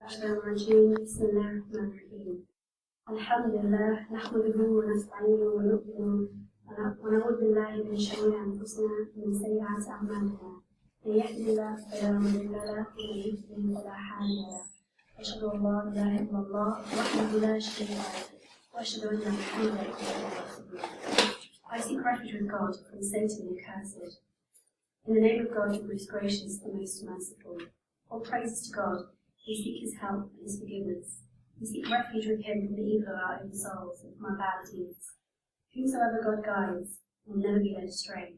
الشيطان الرجيم بسم الله الرحمن الرحيم الحمد لله نحمده ونستعينه ونعوذ بالله من شرور أنفسنا ومن سيئات أعمالنا من يهده الله فلا مضل له ومن يضلل فلا هادي له أشهد أن لا إله إلا الله وحده لا شريك له وأشهد أن محمدا عبده ورسوله. I seek refuge with God from Satan the accursed. In the name of God, the most gracious, the most merciful. All praises to God. We seek His help and His forgiveness. We seek refuge with Him from the evil of our own souls and from our bad deeds. Whomsoever God guides will never be led astray.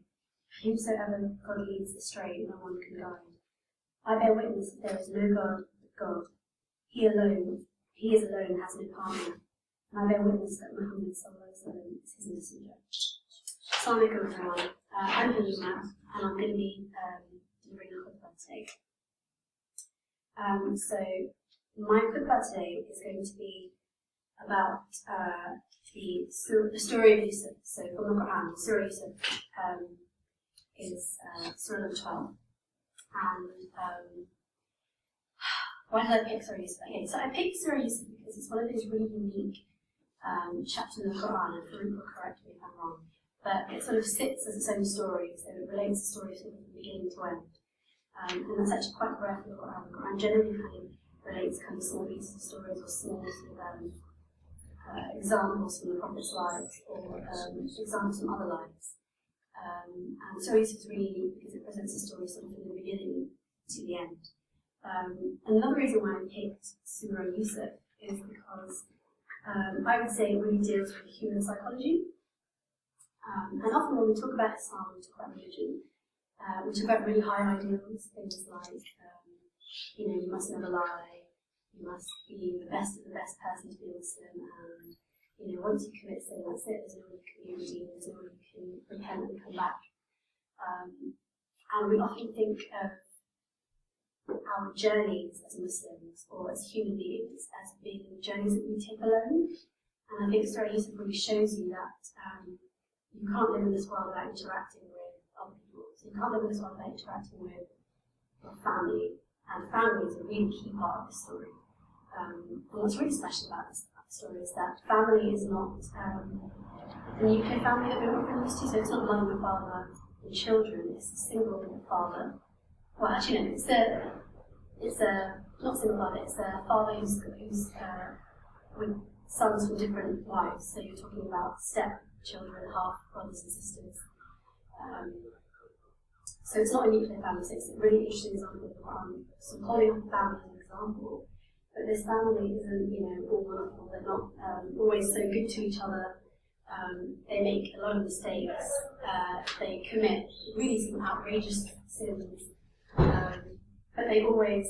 Whomsoever God leads astray, no one can guide. I bear witness that there is no God but God. He is alone, has no partner. And I bear witness that Muhammad is His messenger. Assalamu alaikum everyone. I'm Jummah, and I'm going to be delivering a Khutbah today. So my Khutbah today is going to be about the story of Yusuf. So from the Quran, Surah Yusuf is Surah number 12. And why did I pick Surah Yusuf? Okay, so I picked Surah Yusuf because it's one of those really unique chapters in the Quran, and Farouk will correct me if I'm wrong, but it sort of sits as its own story, so it relates the story sort of from beginning to end. And that's actually quite rare for the Quran. The Quran generally kind of relates kind of small pieces of stories or small sort of, examples from the Prophet's lives or examples from other lives. And Surah Yusuf is really unique because it presents a story sort of from the beginning to the end. Another reason why I picked Surah Yusuf is because I would say it really deals with human psychology. And often when we talk about Islam, we talk about religion, we talk about really high ideals, things like, you must never lie, you must be the best of the best person to be Muslim, and, once you commit sin, that's it, there's no one who can be redeemed, there's no one who can repent and come back. And we often think of our journeys as Muslims, or as human beings, as being journeys that we take alone. And I think Surah Yusuf really shows you that you can't live in this world without interacting with other people. So you can't live in this world without interacting with your family. And family is a really key part of the story. And what's really special about this story is that family is not the nuclear family that we're often used to. So it's not mother and father and children. It's a single father. Well, actually, no. It's a not single father. It's a father who's with sons from different wives. So you're talking about step-children, half brothers and sisters. So it's not a nuclear family, so it's a really interesting example of the Quran. So holding up a family as an example, but this family isn't, all wonderful. They're not always so good to each other. They make a lot of mistakes. They commit really some outrageous sins. But they always,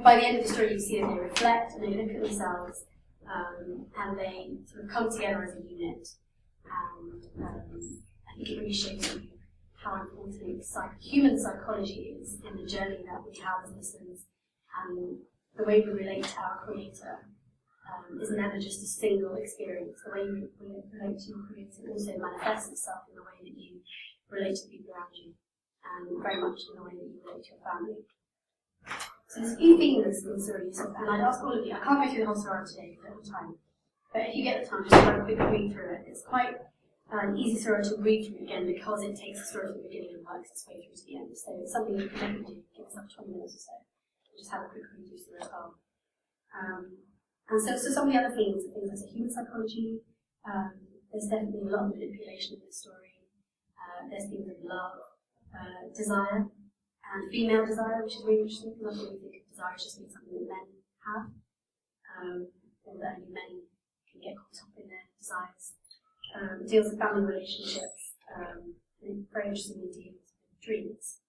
by the end of the story, you see that they reflect and they look at themselves, and they sort of come together as a unit. And I think it really shows you how important human psychology is in the journey that we have as Muslims, and the way we relate to our Creator is never just a single experience. The way you relate to your Creator also manifests itself in the way that you relate to the people around you, and very much in the way that you relate to your family. So there's a few themes in Surah Yusuf, and I'd ask all of you, I can't go through the whole Surah today, I don't have time, but if you get the time, just have a quick read through it. It's quite an easy Surah to read through again because it takes the story from the beginning and works its way through to the end. So it's something you can definitely do, give us up 20 minutes or so, just have a quick read through Surah as well. And so some of the other themes are things like human psychology. There's definitely a lot of manipulation in this story. There's things of love, desire, and female desire, which is really interesting because I don't really think of desire as just being something that men have, or that only men can get caught up in their desires. Deals with family relationships, and very interestingly deals with dreams.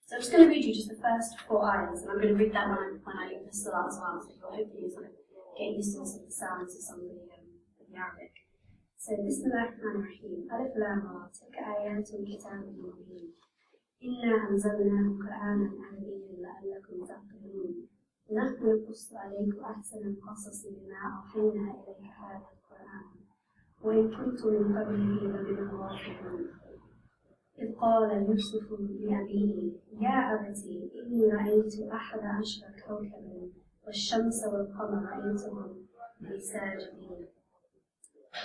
So I'm just going to read you just the first 4 ayahs, and I'm going to read that when I leave the Salah as well, so you'll hopefully sort of get used to some of the sounds of some of the Arabic. So, Bismillahirrahmanirrahim. Alif Lam Ra, Tilka Ayatul Kitab al-Mubin. Inna anzalnahu Qur'anan Arabiyyan la'allakum ta'qilun. نحن نقص عليك أحسن القصص بما أوحينا إليك هذا القرآن وإن كنتم من قبله لمن الغافلين إذ قال يوسف لأبيه يا أبت إني رأيت 11 كوكبا والشمس والقمر رأيتهم لي ساجدين.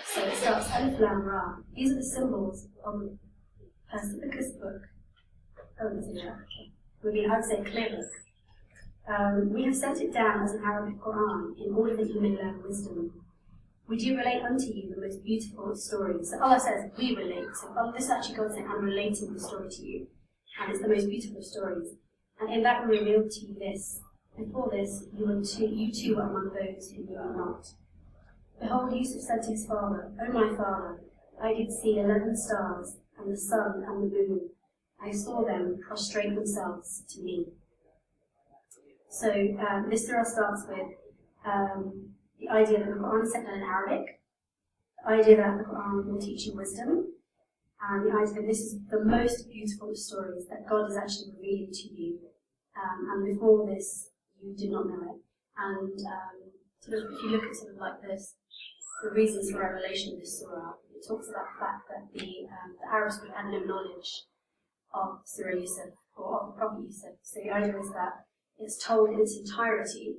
So it starts Alif Lam Ra. These are the symbols of the Pacificus book. I'd say clear book. We have sent it down as an Arabic Quran in order that you may learn wisdom. We do relate unto you the most beautiful of stories. So Allah says, we relate. So this is actually God saying, I'm relating the story to you. And it's the most beautiful of stories. And in that we revealed to you this. Before this, you too were among those who knew it not. Behold, Yusuf said to his father, O my father, I did see 11 stars, and the sun and the moon. I saw them prostrate themselves to me. So this surah starts with the idea that the Quran is sent down in Arabic, the idea that the Quran will teach you wisdom, and the idea that this is the most beautiful of stories that God is actually revealing to you. And before this, you did not know it. And sort of, if you look at sort of like this, the reasons for revelation of this surah, it talks about the fact that the Arabs would have had no knowledge of Surah Yusuf or of the Prophet Yusuf. So the idea is that it's told in its entirety,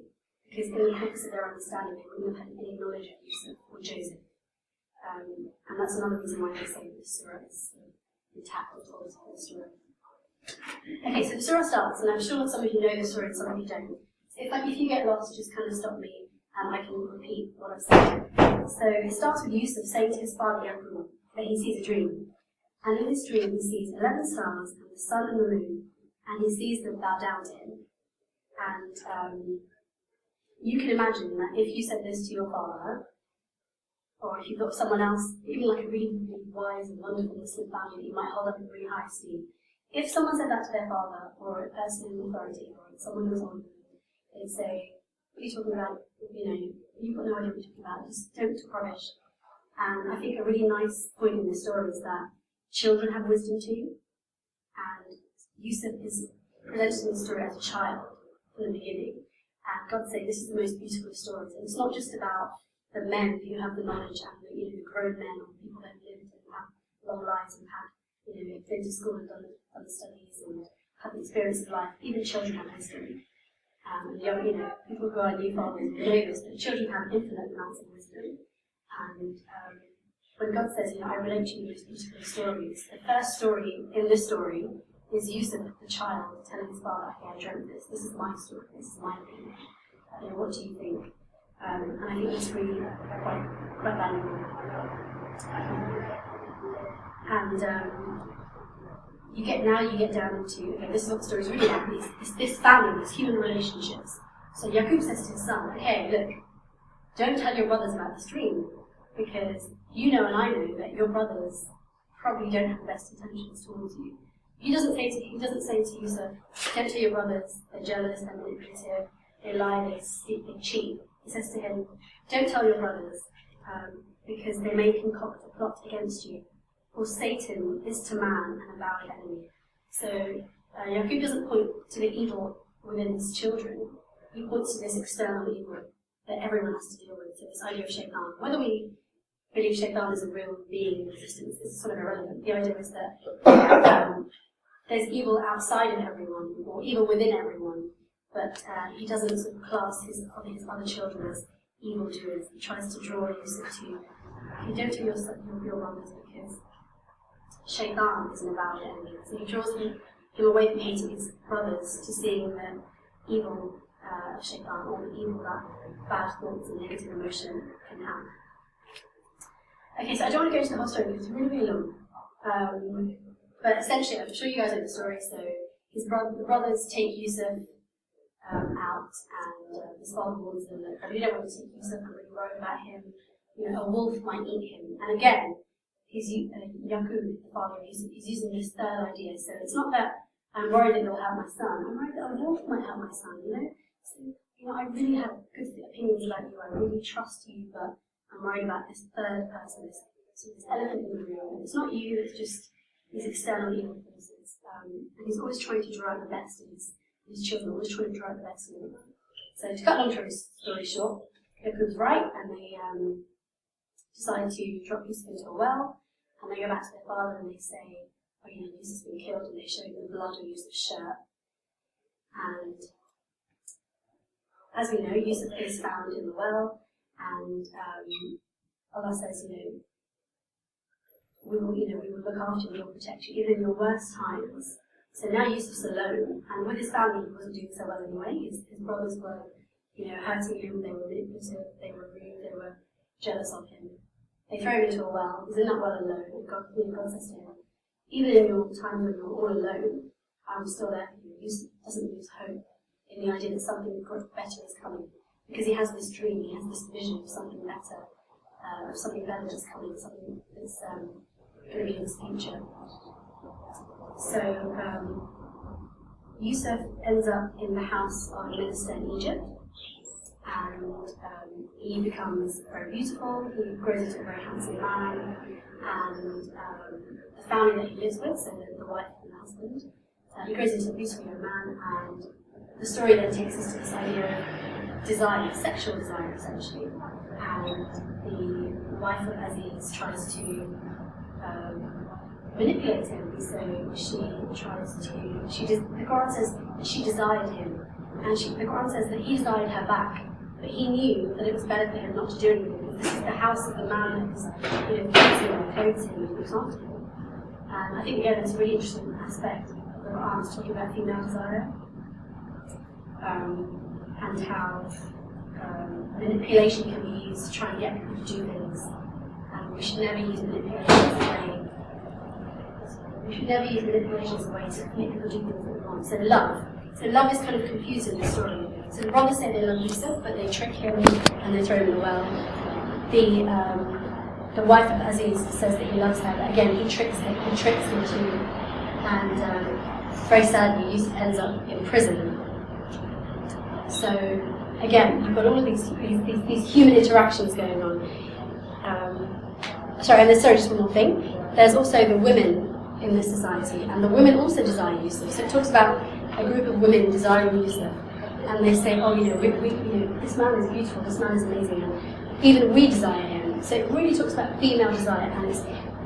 because in the books of their understanding, they wouldn't have had any knowledge of Yusuf or Joseph. And that's another reason why they say that this surah is intact or told as a story. Okay, so the surah starts, and I'm sure some of you know the surah and some of you don't. So if you get lost, just kind of stop me, and I can repeat what I've said. So it starts with Yusuf saying to his father Yaqub that he sees a dream. And in his dream he sees 11 stars and the sun and the moon, and he sees them bow down to him. And you can imagine that if you said this to your father, or if you thought of someone else, even like a really, really wise and wonderful Muslim family that you might hold up in really high esteem, if someone said that to their father, or a person in authority, or someone who was on them, they'd say, what are you talking about? You know, you've got no idea what you're talking about, just don't talk rubbish. And I think a really nice point in this story is that children have wisdom too, and Yusuf is presented in the story as a child from the beginning, and God saying this is the most beautiful of stories. And it's not just about the men who have the knowledge and the grown men or people that have lived and have long lives and have been to school and done studies and have the experience of life. Even children have wisdom. And young, people who are new fathers will know this, that children have infinite amounts of wisdom. And when God says, I relate to you the most beautiful of stories, the first story in this story is Yusuf, the child, telling his father, okay, I dreamt this. This is my story. This is my opinion. What do you think? And I think it's really quite valuable. And you get down into, okay, this is what the story is really about, this family, these human relationships. So Yaqub says to his son, okay, look, don't tell your brothers about this dream, because you know and I know that your brothers probably don't have the best intentions towards you. He doesn't say to Yusuf, don't tell your brothers, they're jealous, they're manipulative, they lie, they steal, they cheat. He says to him, don't tell your brothers, because they may concoct a plot against you. For Satan is to man an avowed enemy. So Yaqub doesn't point to the evil within his children. He points to this external evil that everyone has to deal with. So this idea of Shaitan. Whether we believe Shaitan is a real being in existence is sort of irrelevant. The idea is that there's evil outside of everyone, or evil within everyone, but he doesn't sort of class his other children as evildoers. He tries to draw Yusuf to, you don't tell your brothers because Shaitan is an avowed enemy. So he draws him away from hating his brothers to seeing the evil Shaitan, or the evil that bad thoughts and negative emotion can have. Okay, so I don't want to go into the whole story because it's really, really long. But essentially, I'm sure you guys know the story. So the brothers take Yusuf out, and his father warns them that I really don't want to take Yusuf, I'm really worried about him. A wolf might eat him. And again, Yaqub, the father of Yusuf, he's using this third idea. So it's not that I'm worried that you'll have my son. I'm worried that a wolf might have my son. So, I really have good opinions about you. I really trust you, but I'm worried about this third person, this elephant in the room. It's not you. It's just these external evil forces. And he's always trying to draw out the best in his children. Always trying to draw out the best in them. So to cut a long story short, Yaqub's right, and they decide to drop Yusuf into a well. And they go back to their father and they say, oh, Yusuf's been killed, and they show the blood on Yusuf's shirt. And as we know, Yusuf is found in the well, and Allah says, we will look after you, we will protect you, even in your worst times. So now Yusuf's alone, and with his family, he wasn't doing so well anyway. His brothers were, hurting him. They were manipulative. They were rude. They were jealous of him. They throw him into a well. He's in that well alone. And God says to him, even in your time when you're all alone, I'm still there for you. Yusuf doesn't lose hope in the idea that something better is coming, because he has this dream. He has this vision of something better, that's coming, something that's going to be in his future. So Yusuf ends up in the house of a minister in Egypt, and he becomes very beautiful. He grows into a very handsome man, and the family that he lives with, so the wife and the husband, he grows into a beautiful young man, and the story then takes us to this idea of desire, sexual desire essentially, and the wife of Aziz tries to manipulate him. So the Quran says that she desired him, and the Quran says that he desired her back, but he knew that it was better for him not to do anything, because this is the house of the man that feeds him and clothes him and looks after him. And I think again that's a really interesting aspect of the Quran, is talking about female desire, and how manipulation can be used to try and get people to do things. And we should never use manipulation as a way. We should never use manipulation as a way to make people do things that we want. So love is kind of confused in the story. So the brothers say they love Yusuf, but they trick him and they throw him in the well. The wife of Aziz says that he loves her, but again he tricks him too. And very sadly, Yusuf ends up in prison. So again, you've got all of these human interactions going on. And there's just one more thing. There's also the women in this society, and the women also desire Yusuf. So it talks about a group of women desiring Yusuf, and they say, this man is beautiful, this man is amazing, and even we desire him. So it really talks about female desire, and it's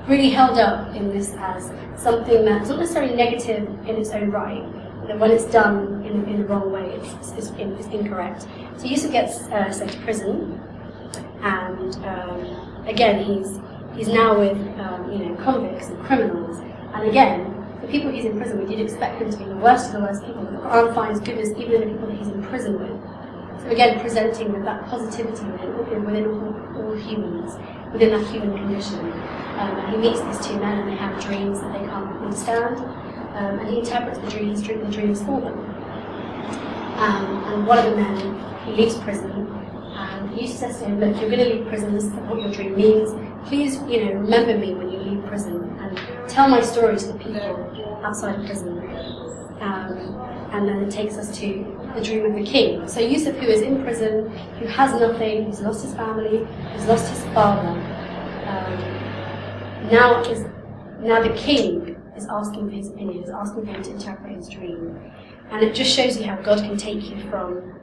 really held up in this as something that's not necessarily negative in its own right, that when it's done in the wrong way, it's incorrect. So Yusuf gets sent to prison, and again he's now with convicts and criminals, and again the people he's in prison with, you'd expect them to be the worst of the worst people. The Quran finds goodness even in the people that he's in prison with. So again, presenting that positivity within all humans, within that human condition. And he meets these two men, and they have dreams that they can't understand. And he interprets the dreams for them. And one of the men, he leaves prison, and he says to him, look, you're going to leave prison, this is what your dream means. Please, remember me when you leave prison, and tell my story to the people outside of prison. And then it takes us to the dream of the king. So Yusuf, who is in prison, who has nothing, who's lost his family, who's lost his father, now the king is asking for his opinion, is asking for him to interpret his dream. And it just shows you how God can take you from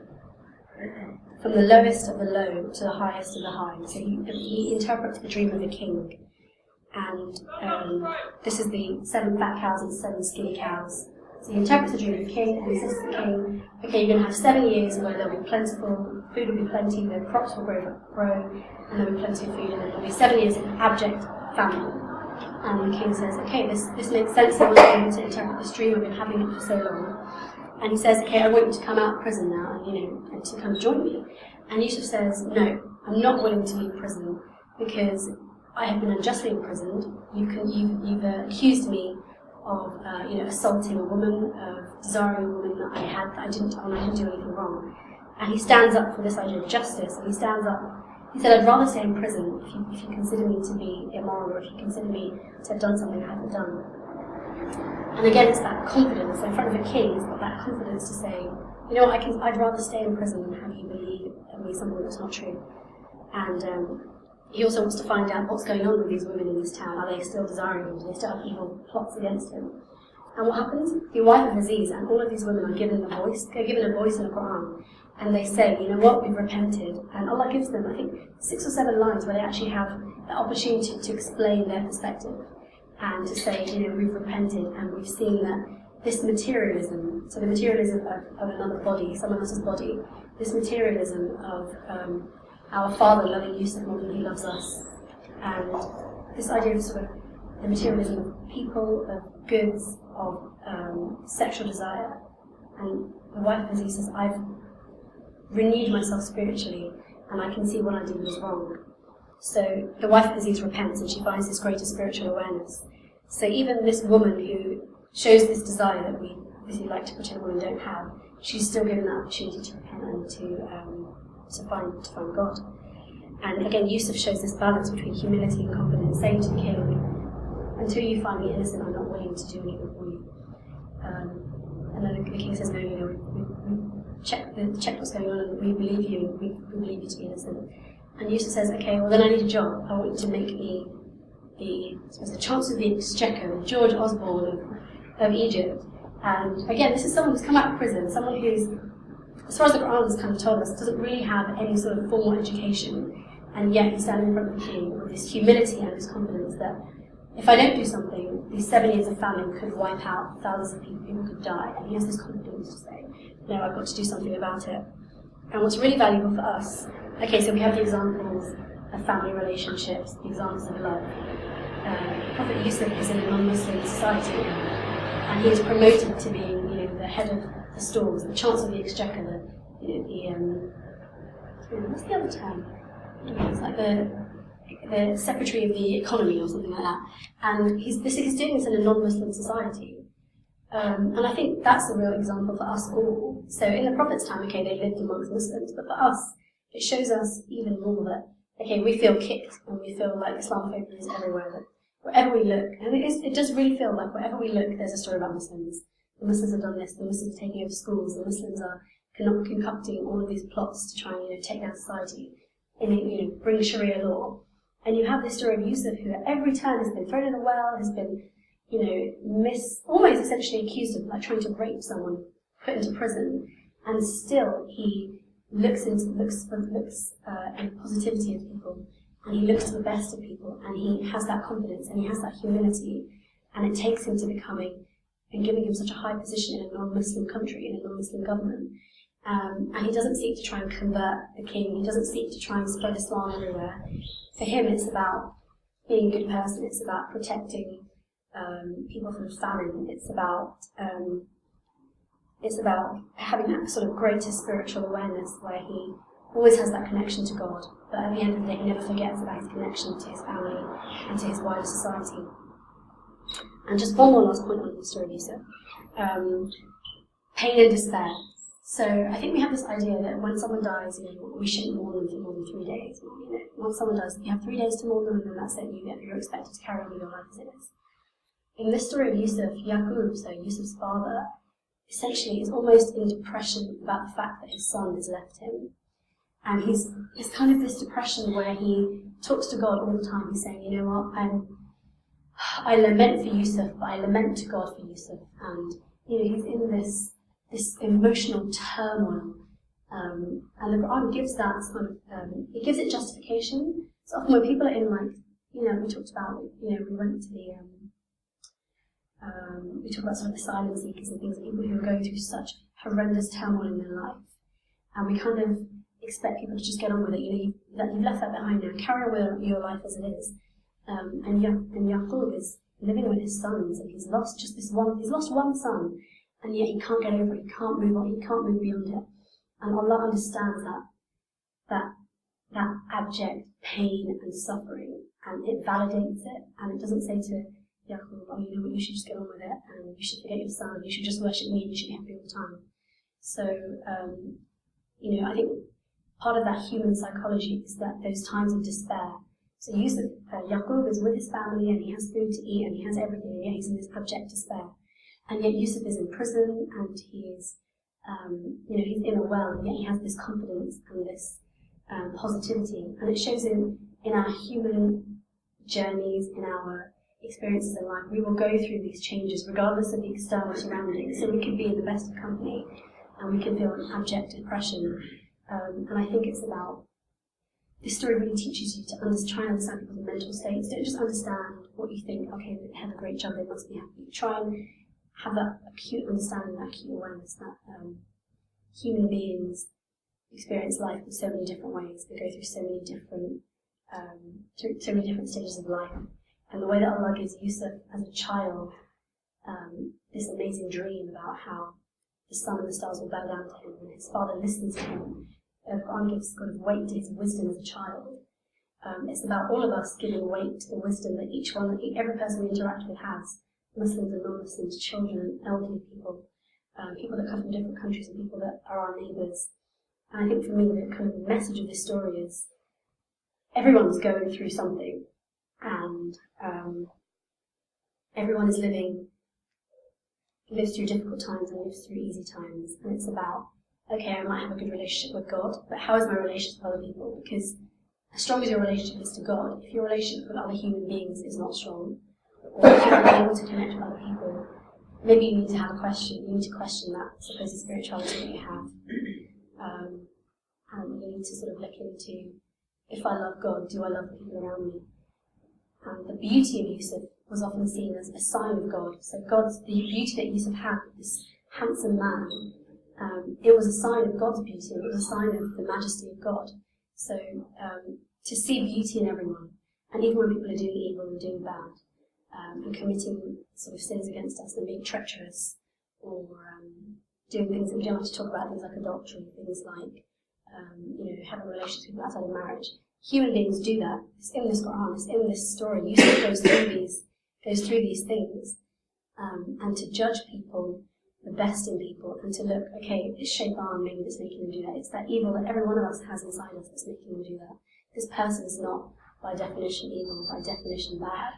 the lowest of the low to the highest of the high. So he interprets the dream of the king. And this is the 7 fat cows and 7 skinny cows. So he interprets the dream of the king, and he says to the king, okay, you're going to have 7 years where there'll be plentiful, food will be plenty, the crops will grow, and there'll be plenty of food, and then there'll be 7 years of abject famine. And the king says, okay, this makes sense, I want to be able to interpret this dream, I've been having it for so long. And he says, okay, I want you to come out of prison now, and to come join me. And Yusuf says, no, I'm not willing to leave prison, because I have been unjustly imprisoned. You've accused me of assaulting a woman, of desiring a woman that I didn't do anything wrong. And he stands up for this idea of justice, and he stands up. He said, I'd rather stay in prison if you consider me to be immoral, or if you consider me to have done something I haven't done. And again, it's that confidence. So in front of a king, he's got that confidence to say, I'd rather stay in prison than have you believe me something that's not true. And he also wants to find out what's going on with these women in this town. Are they still desiring him? Do they still have evil plots against him? And what happens? The wife of Aziz and all of these women are given a voice. They're given a voice in the Quran. And they say, you know what, we've repented. And Allah gives them, I think, 6 or 7 lines where they actually have the opportunity to explain their perspective. and to say, we've repented and we've seen that this materialism, so the materialism of another body, someone else's body, this materialism of our Father loving Yusuf more than he loves us, and this idea of sort of the materialism of people, of goods, of sexual desire. And the wife of Aziz says, I've renewed myself spiritually and I can see what I did was wrong. So the wife of Aziz repents and she finds this greater spiritual awareness. So even this woman who shows this desire that we obviously like to pretend women don't have, she's still given that opportunity to repent and to find God. And again, Yusuf shows this balance between humility and confidence, saying to the king, until you find me innocent, I'm not willing to do anything for you. And then the king says, no, we checked what's going on, and we believe you, and we believe you to be innocent. And Yusuf says, okay, well then I need a job. I want you to make me the Chancellor of the Exchequer, the George Osborne of Egypt. And again, this is someone who's come out of prison, someone who's, as far as the Quran has kind of told us, doesn't really have any sort of formal education, and yet he's standing in front of the king with this humility and this confidence that if I don't do something, these 7 years of famine could wipe out thousands of people, people could die, and he has this confidence to say, no, I've got to do something about it. And what's really valuable for us, okay, so we have the examples of family relationships, the examples of love. Prophet Yusuf is in a non-Muslim society, and he is promoted to being, the head of the stores, the Chancellor of the Exchequer, what's the other term? It's like the Secretary of the Economy or something like that. And he's doing this in a non-Muslim society. And I think that's a real example for us all. So in the Prophet's time, okay, they lived amongst Muslims, but for us, it shows us even more that, okay, we feel kicked and we feel like Islamophobia is everywhere, that wherever we look, and it does really feel like wherever we look, there's a story about Muslims. The Muslims have done this, the Muslims are taking over schools, the Muslims are concocting all of these plots to try and take down society, and bring Sharia law. And you have this story of Yusuf, who at every turn has been thrown in a well, has been, almost essentially accused of trying to rape someone, put into prison, and still he looks at the positivity of people, and he looks to the best of people, and he has that confidence, and he has that humility, and it takes him to becoming and giving him such a high position in a non-Muslim country, in a non-Muslim government. And he doesn't seek to try and convert the king, he doesn't seek to try and spread Islam everywhere. For him, it's about being a good person, it's about protecting people from famine, it's about having that sort of greater spiritual awareness where he always has that connection to God, but at the end of the day, he never forgets about his connection to his family and to his wider society. And just one more last point on the story of Yusuf. Pain and despair. So I think we have this idea that when someone dies, we shouldn't mourn them for more than 3 days. Once someone dies, you have 3 days to mourn them, and then that's it. You're expected to carry on with your life as it is. In this story of Yusuf, Yaqub, so Yusuf's father, essentially is almost in depression about the fact that his son has left him. And he's kind of this depression where he talks to God all the time. He's saying, you know what, I lament for Yusuf, but I lament to God for Yusuf. And he's in this emotional turmoil. And the Quran gives that sort of, it gives it justification. So often when people are in we talked about, we went to the, we talk about sort of asylum seekers and things, people who are going through such horrendous turmoil in their life. And we kind of expect people to just get on with it. You've left that behind now, carry on with your life as it is. And Yaqub is living with his sons, and he's lost one son, and yet he can't get over it, he can't move on, he can't move beyond it. And Allah understands that abject pain and suffering, and it validates it, and it doesn't say to Yaqub, oh, you know what, you should just get on with it, and you should forget your son, you should just worship me, and you should be happy all the time. So, I think part of that human psychology is that those times of despair. So Yaqub is with his family, and he has food to eat, and he has everything, and yet he's in this abject despair. And yet Yusuf is in prison, and he's in a well, and yet he has this confidence and this positivity. And it shows in our human journeys, in our experiences in life. We will go through these changes regardless of the external surroundings. So we can be in the best of company, and we can feel an abject depression. And I think it's about, this story really teaches you to try and understand people's mental states. Don't just understand what you think, okay, they have a great job, they must be happy. Try and have that acute understanding, that acute awareness that human beings experience life in so many different ways. They go through so many different stages of life. And the way that Allah gives Yusuf as a child this amazing dream about how the sun and the stars will bow down to him and his father listens to him. The Quran gives kind of weight to his wisdom as a child. It's about all of us giving weight to the wisdom that every person we interact with has. Muslims and non-Muslims, children, elderly people, people that come from different countries and people that are our neighbours. And I think for me, the kind of message of this story is everyone's going through something, and everyone is lives through difficult times and lives through easy times. And it's about, okay, I might have a good relationship with God, but how is my relationship with other people? Because as strong as your relationship is to God, if your relationship with other human beings is not strong, or if you're not able to connect with other people, maybe you need to have a question. You need to question that supposed spirituality that you have. And you need to sort of look into, if I love God, do I love the people around me? And the beauty of Yusuf was often seen as a sign of God. So the beauty that Yusuf had, this handsome man, it was a sign of God's beauty, and it was a sign of the majesty of God. So to see beauty in everyone, and even when people are doing evil and doing bad, and committing sort of sins against us and being treacherous, or doing things that we don't like to talk about, things like adultery, things like having relationships with people outside of marriage. Human beings do that. It's in this Quran, it's in this story. Yusuf goes through these things, and to judge people, the best in people, and to look, okay, it's Shaban maybe that's making them do that. It's that evil that every one of us has inside us that's making them do that. This person is not, by definition, evil, by definition, bad.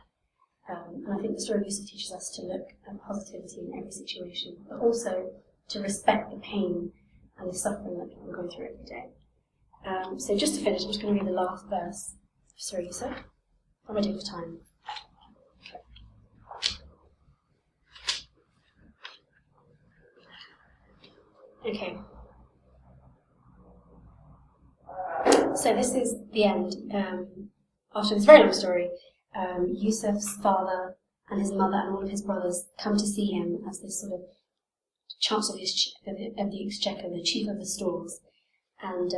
And I think the story of Yusuf teaches us to look at positivity in every situation, but also to respect the pain and the suffering that people go through every day. So just to finish, I'm just going to read the last verse of Surah Yusuf. I'm ready for time. Okay. So this is the end. After this very long story, Yusuf's father and his mother and all of his brothers come to see him as this sort of chancellor of the exchequer, the chief of the stores. And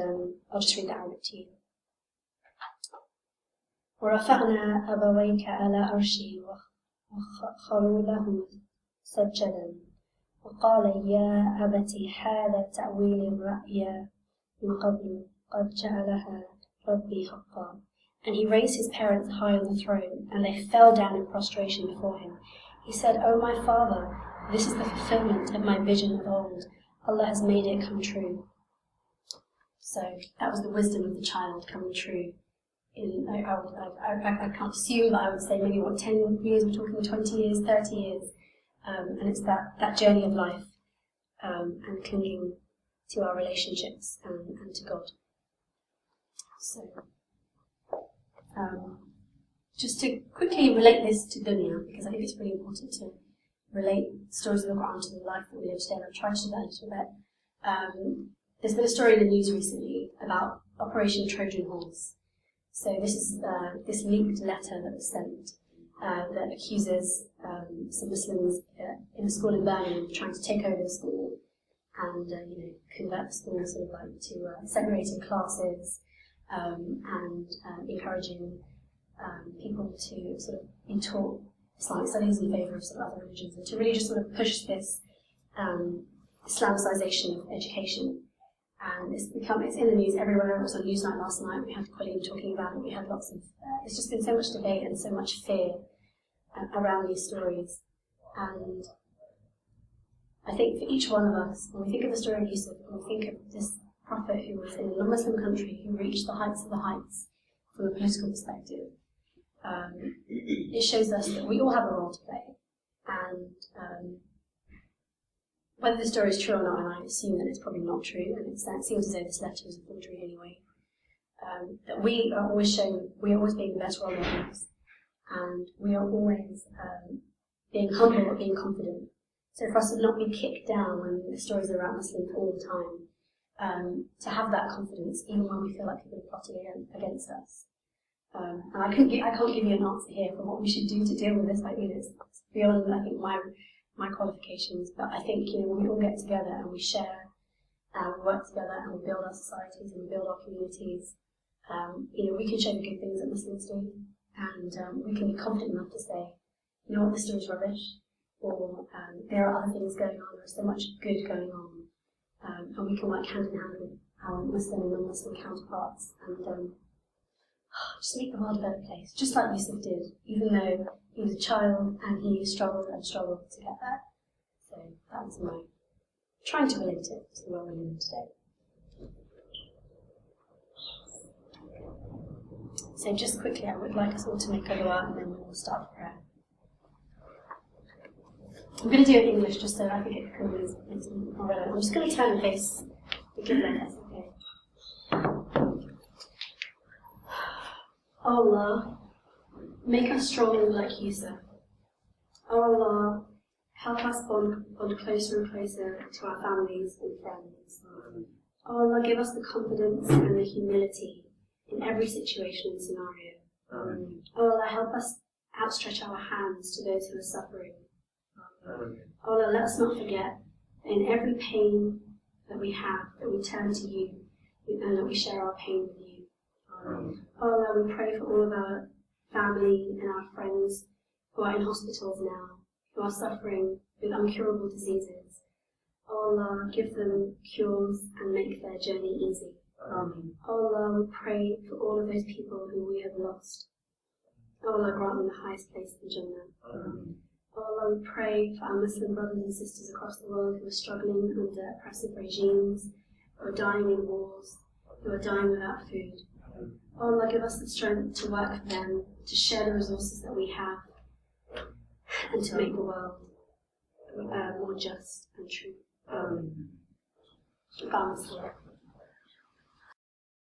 I'll just read that out to you. وَرَفَعْنَا أَبَوَيْكَ عَلَى عَرْشِهِ وَخَرُّوا لَهُ سَجَّدًا وَقَالَ يَا أَبَتِ هَذَا تَأْوِيلُ الرُّؤْيَا مِنْ قَبْلُ قَدْ جَعَلَهَا رَبِّي حَقًّا. And he raised his parents high on the throne, and they fell down in prostration before him. He said, "O my father, this is the fulfillment of my vision of old. Allah has made it come true." So that was the wisdom of the child coming true. I can't assume, but I would say maybe 10 years, we're talking 20 years, 30 years. And it's that journey of life, and clinging to our relationships and to God. So just to quickly relate this to dunya, because I think it's really important to relate stories of the Quran to the life that we live today, and I've tried to do that a little bit. There's been a story in the news recently about Operation Trojan Horse. So this is this leaked letter that was sent that accuses some Muslims in a school in Birmingham trying to take over the school and convert the school sort of like to segregated classes, and encouraging people to sort of be taught Islamic studies in favour of sort of other religions, and to really just sort of push this Islamicization of education. And it's in the news everywhere. It was on Newsnight last night. We had Colleen talking about it. We had lots of. There's just been so much debate and so much fear around these stories. And I think for each one of us, when we think of the story of Yusuf, when we think of this prophet who was in a non-Muslim country who reached the heights of the heights from a political perspective, it shows us that we all have a role to play. And whether the story is true or not, and I assume that it's probably not true, and it seems as though this letter is a forgery anyway, that we are always being the best role models, and we are always being humble but being confident. So for us to not be kicked down when the stories are around Muslims all the time, to have that confidence even when we feel like people are plotting against us. And I can't give you an answer here for what we should do to deal with this. Like, it's beyond, I think, my qualifications. But I think, when we all get together and we share, and we work together, and we build our societies and we build our communities, we can show the good things that Muslims do, and we can be confident enough to say, this is rubbish, or there are other things going on. There is so much good going on, and we can work hand in hand with our Muslim and non-Muslim counterparts, and just make the world a better place, just like Yusuf did, even though he was a child and he struggled and struggled to get there. So that was my trying to relate it to the world we live in today. So just quickly, I would like us all to make a dua, and then we will start prayer. I'm going to do it in English just so I think it makes it more relevant. I'm just going to turn and face the Qibla, that's okay. Oh Allah, make us strong like Yusuf. Oh Allah, help us bond closer and closer to our families and friends. Oh Allah, give us the confidence and the humility in every situation and scenario. Oh Allah, help us outstretch our hands to those who are suffering. Oh Allah, let us not forget that in every pain that we have, that we turn to you and that we share our pain with you. Oh Allah, we pray for all of our family and our friends who are in hospitals now, who are suffering with incurable diseases. Oh Allah, give them cures and make their journey easy. Amen. Oh Allah, we pray for all of those people who we have lost. Oh Allah, grant them the highest place in Jummah. Amen. Oh Allah, we pray for our Muslim brothers and sisters across the world who are struggling under oppressive regimes, who are dying in wars, who are dying without food. Oh Allah, give us the strength to work for them, to share the resources that we have, and to make the world more just and true. Amen.